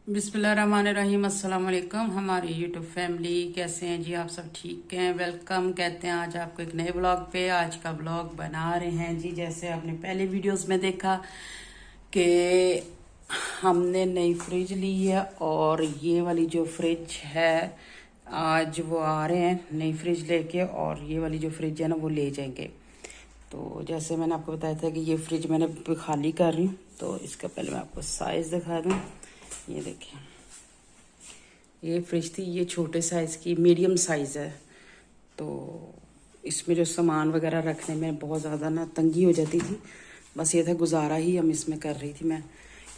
बिस्मिल्लाहिर्रहमानिर्रहीम। अस्सलाम वालेकुम। हमारी यूट्यूब फैमिली कैसे हैं जी? आप सब ठीक हैं? वेलकम कहते हैं आज आपको एक नए ब्लॉग पे। आज का ब्लॉग बना रहे हैं जी, जैसे आपने पहले वीडियोस में देखा कि हमने नई फ्रिज ली है और ये वाली जो फ्रिज है आज वो आ रहे हैं नई फ्रिज लेके, और ये वाली जो फ्रिज है ना वो ले जाएंगे। तो जैसे मैंने आपको बताया था कि ये फ्रिज मैंने खाली कर रही हूँ, तो इसका पहले मैं आपको साइज़ दिखा दूँ। ये देखिए, ये फ्रिज थी, ये छोटे साइज़ की मीडियम साइज़ है। तो इसमें जो सामान वगैरह रखने में बहुत ज़्यादा ना तंगी हो जाती थी। बस ये था गुजारा ही हम इसमें कर रही थी मैं,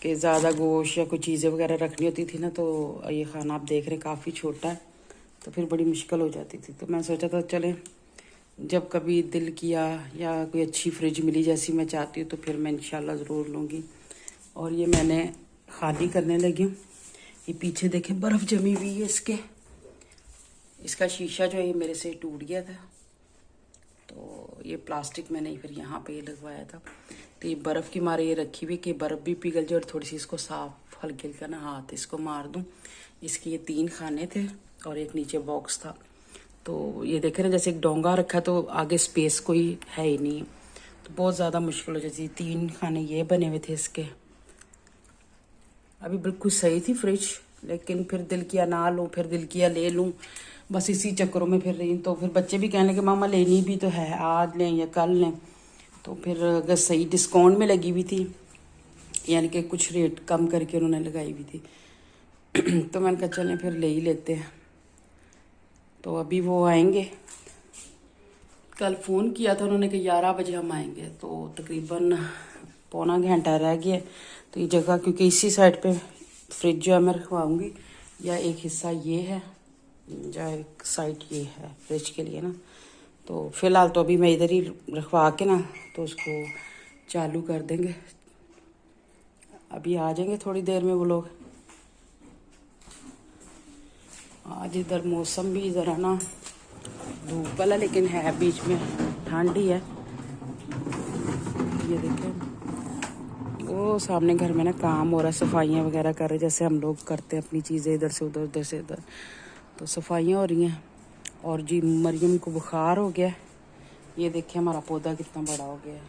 कि ज़्यादा गोश्त या कोई चीज़ें वगैरह रखनी होती थी ना, तो ये खाना आप देख रहे हैं काफ़ी छोटा है, तो फिर बड़ी मुश्किल हो जाती थी। तो मैं सोचा था चले जब कभी दिल किया या कोई अच्छी फ्रिज मिली जैसी मैं चाहती हूँ तो फिर मैं इंशाल्लाह ज़रूर लूँगी। और ये मैंने खाली करने लगी हूँ। ये पीछे देखें बर्फ़ जमी हुई है इसका शीशा जो है ये मेरे से टूट गया था, तो ये प्लास्टिक मैंने फिर यहाँ पे ये लगवाया था। तो ये बर्फ़ की मारे ये रखी हुई कि बर्फ़ भी पिघल जाए और थोड़ी सी इसको साफ हल्के हल्का ना हाथ इसको मार दूँ। इसके ये 3 खाने थे और एक नीचे बॉक्स था। तो ये देखे ना जैसे एक डोंगा रखा तो आगे स्पेस कोई है ही नहीं, तो बहुत ज़्यादा मुश्किल हो जाती। 3 खाने ये बने हुए थे इसके। अभी बिल्कुल सही थी फ्रिज, लेकिन फिर दिल किया ना लूँ, फिर दिल किया ले लूँ, बस इसी चक्करों में फिर रही। तो फिर बच्चे भी कहने लगे मामा लेनी भी तो है, आज लें या कल लें। तो फिर अगर सही डिस्काउंट में लगी हुई थी, यानी कि कुछ रेट कम करके उन्होंने लगाई हुई थी तो मैंने कहा चलें फिर ले ही लेते हैं। तो अभी वो आएंगे, कल फ़ोन किया था उन्होंने कि 11 बजे हम आएंगे, तो तकरीबन पौना घंटा रह गया। तो ये जगह क्योंकि इसी साइड पे फ्रिज जो है मैं रखवाऊँगी, या एक हिस्सा ये है या एक साइड ये है फ्रिज के लिए ना, तो फ़िलहाल तो अभी मैं इधर ही रखवा के ना तो उसको चालू कर देंगे। अभी आ जाएंगे थोड़ी देर में वो लोग। आज इधर मौसम भी ज़रा ना धूप वाला लेकिन है, बीच में ठंड ही है। ये देखें वो सामने घर में ना काम हो रहा है, सफाइयाँ वगैरह कर रहे जैसे हम लोग करते हैं अपनी चीज़ें इधर से उधर उधर से इधर, तो सफाइयाँ हो रही हैं। और जी मरियम को बुखार हो गया। ये देखिए हमारा पौधा कितना बड़ा हो गया है।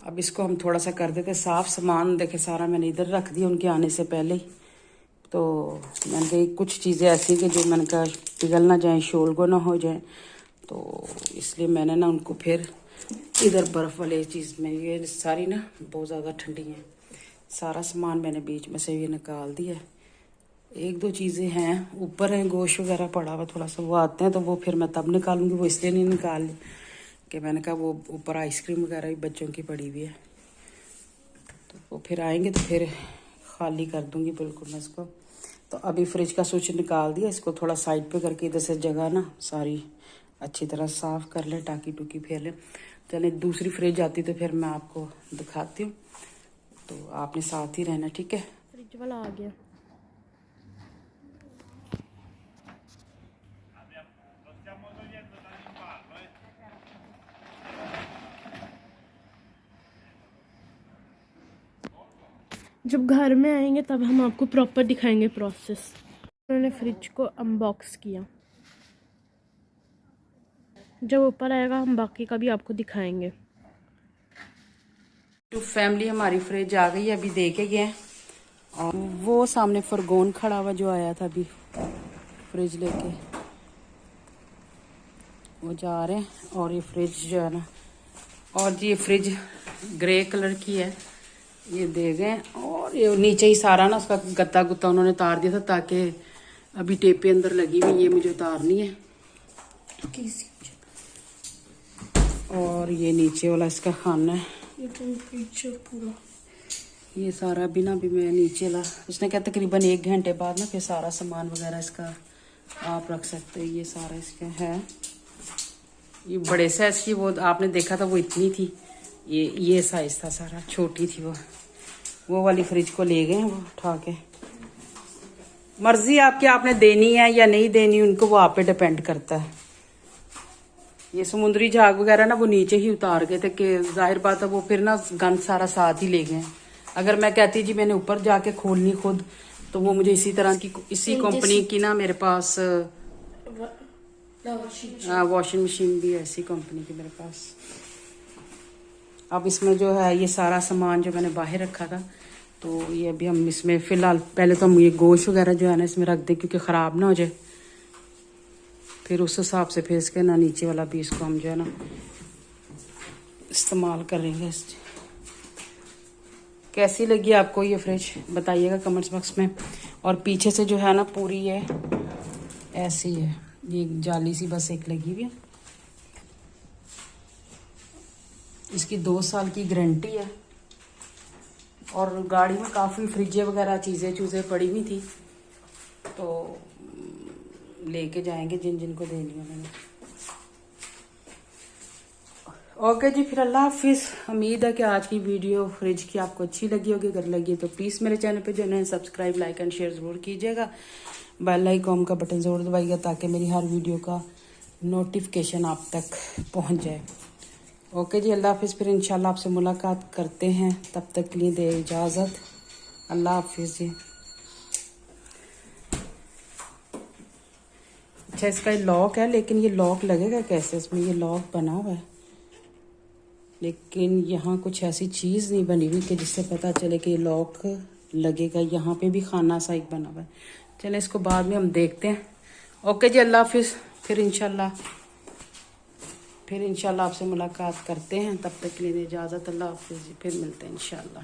अब इसको हम थोड़ा सा कर देते साफ़। सामान देखे सारा मैंने इधर रख दिया उनके आने से पहले ही। तो मैंने कहा कुछ चीज़ें ऐसी कि जो मैंने कहा पिघल ना जाएँ, शोलगो ना हो जाए, तो इसलिए मैंने ना उनको फिर इधर बर्फ़ वाले चीज़ में, ये सारी ना बहुत ज़्यादा ठंडी हैं, सारा सामान मैंने बीच में से ये निकाल दिया है। 1-2 चीज़ें हैं ऊपर हैं, गोश्त वगैरह पड़ा हुआ थोड़ा सा, वो आते हैं तो वो फिर मैं तब निकालूंगी। वो इसलिए नहीं निकाल कि मैंने कहा वो ऊपर आइसक्रीम वगैरह भी बच्चों की पड़ी हुई है, तो वो फिर आएंगे तो फिर खाली कर दूंगी बिल्कुल मैं इसको। तो अभी फ्रिज का स्विच निकाल दिया, इसको थोड़ा साइड पे करके इधर से जगह ना सारी अच्छी तरह साफ़ कर ले, टाँकी टूकी फेर ले। चले दूसरी फ्रिज आती तो फिर मैं आपको दिखाती हूँ, तो आपने साथ ही रहना, ठीक है? फ्रिज वाला आ गया। जब घर में आएंगे तब हम आपको प्रॉपर दिखाएंगे प्रोसेस। उन्होंने फ्रिज को अनबॉक्स किया, जब ऊपर आएगा हम बाकी का भी आपको दिखाएंगे। तो फैमिली हमारी फ्रिज आ गई है, अभी दे के गए। और वो सामने फरगोन खड़ा हुआ जो आया था अभी फ्रिज लेके, वो जा रहे हैं। और ये फ्रिज जो है ना, और जी ये फ्रिज ग्रे कलर की है, ये दे गए। और ये नीचे ही सारा ना उसका गत्ता गुत्ता उन्होंने उतार दिया था, ताकि अभी टेपे अंदर लगी हुई, ये मुझे उतारनी है। और ये नीचे वाला इसका खाना है, ये तो पीछे पूरा ये सारा बिना भी मैं नीचे ला। उसने कहा तकरीबन 1 घंटे बाद ना फिर सारा सामान वगैरह इसका आप रख सकते हो। ये सारा इसका है, ये बड़े साइज की वो आपने देखा था वो इतनी थी, ये साइज था सारा, छोटी थी वो वाली फ्रिज को ले गए वो उठा के। मर्जी आपकी, आपने देनी है या नहीं देनी उनको, वो आप पे डिपेंड करता है। ये समुद्री झाग वगैरह ना वो नीचे ही उतार गए थे कि जाहिर बात है वो फिर ना गंद सारा साथ ही ले गए। अगर मैं कहती जी मैंने ऊपर जाके खोलनी खुद, तो वो मुझे इसी तरह की इसी कंपनी की ना मेरे पास वॉशिंग मशीन भी है इसी कंपनी की मेरे पास। अब इसमें जो है ये सारा सामान जो मैंने बाहर रखा था, तो ये अभी हम इसमें फ़िलहाल पहले तो हम ये गोश्त वगैरह जो है ना इसमें रख दें क्योंकि ख़राब ना हो जाए। फिर उस हिसाब से फिर इसके ना नीचे वाला भी इसको हम जो है ना इस्तेमाल करेंगे। कैसी लगी आपको ये फ्रिज बताइएगा कमेंट्स बॉक्स में। और पीछे से जो है ना पूरी ये ऐसी है, ये जाली सी बस एक लगी हुई है। इसकी 2 साल की गारंटी है और गाड़ी में काफ़ी फ्रिजें वगैरह चीज़ें पड़ी हुई थी, तो लेके जाएंगे जिनको देनी है मैंने। ओके जी, फिर अल्लाह हाफिज़। उम्मीद है कि आज की वीडियो फ्रिज की आपको अच्छी लगी होगी। अगर लगी तो प्लीज़ मेरे चैनल पे जो है सब्सक्राइब, लाइक एंड शेयर ज़रूर कीजिएगा। बेल आइकॉन का बटन ज़रूर दबाइएगा ताकि मेरी हर वीडियो का नोटिफिकेशन आप तक पहुंच जाए। ओके जी, अल्लाह हाफिज़। फिर इंशाल्लाह आपसे मुलाकात करते हैं, तब तक के लिए दे इजाज़त। अल्लाह हाफिज़ जी। अच्छा, इसका ये लॉक है, लेकिन ये लॉक लगेगा कैसे? इसमें ये लॉक बना हुआ है लेकिन यहाँ कुछ ऐसी चीज़ नहीं बनी हुई कि जिससे पता चले कि ये लॉक लगेगा। यहाँ पे भी खाना सा एक बना हुआ है। चलें इसको बाद में हम देखते हैं। ओके जी, अल्लाह हाफिज़। फिर इंशाल्लाह आपसे मुलाकात करते हैं, तब तक के लिए इजाज़त। अल्लाह हाफिज़ जी, फिर मिलते हैं इंशाल्लाह।